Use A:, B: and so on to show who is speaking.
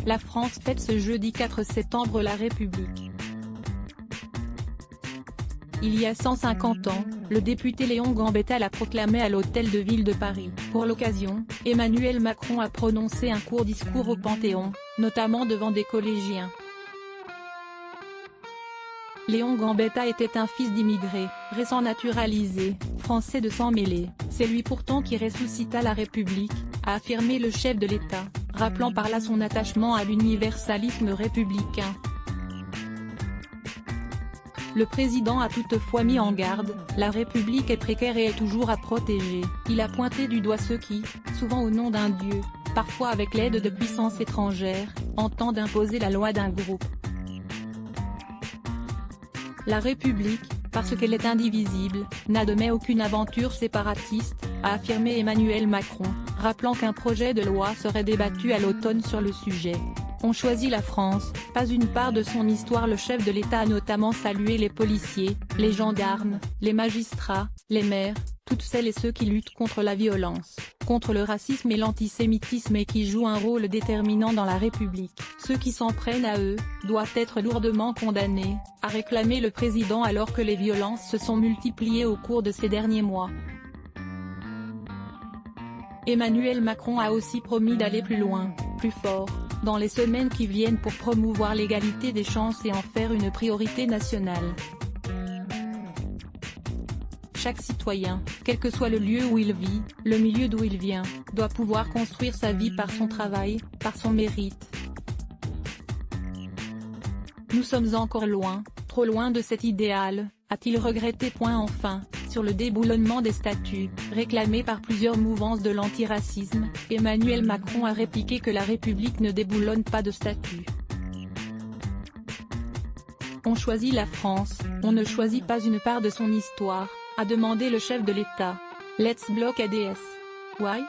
A: La France fête ce jeudi 4 septembre la République. Il y a 150 ans, le député Léon Gambetta l'a proclamé à l'Hôtel de Ville de Paris. Pour l'occasion, Emmanuel Macron a prononcé un court discours au Panthéon, notamment devant des collégiens. Léon Gambetta était un fils d'immigrés, récent naturalisé, français de sang mêlé. C'est lui pourtant qui ressuscita la République, a affirmé le chef de l'État, rappelant par là son attachement à l'universalisme républicain. Le président a toutefois mis en garde, la République est précaire et est toujours à protéger. Il a pointé du doigt ceux qui, souvent au nom d'un dieu, parfois avec l'aide de puissances étrangères, entendent imposer la loi d'un groupe. La République, parce qu'elle est indivisible, n'a de mais aucune aventure séparatiste, a affirmé Emmanuel Macron, rappelant qu'un projet de loi serait débattu à l'automne sur le sujet. On choisit la France, pas une part de son histoire. Le chef de l'État a notamment salué les policiers, les gendarmes, les magistrats, les maires, toutes celles et ceux qui luttent contre la violence, contre le racisme et l'antisémitisme et qui jouent un rôle déterminant dans la République. Ceux qui s'en prennent à eux, doivent être lourdement condamnés, a réclamé le président alors que les violences se sont multipliées au cours de ces derniers mois. Emmanuel Macron a aussi promis d'aller plus loin, plus fort, dans les semaines qui viennent pour promouvoir l'égalité des chances et en faire une priorité nationale. Chaque citoyen, quel que soit le lieu où il vit, le milieu d'où il vient, doit pouvoir construire sa vie par son travail, par son mérite. Nous sommes encore loin, trop loin de cet idéal, a-t-il regretté. Enfin, sur le déboulonnement des statuts, réclamé par plusieurs mouvances de l'antiracisme, Emmanuel Macron a répliqué que la République ne déboulonne pas de statuts. On choisit la France, on ne choisit pas une part de son histoire, a demandé le chef de l'État. Let's block ADS. Why?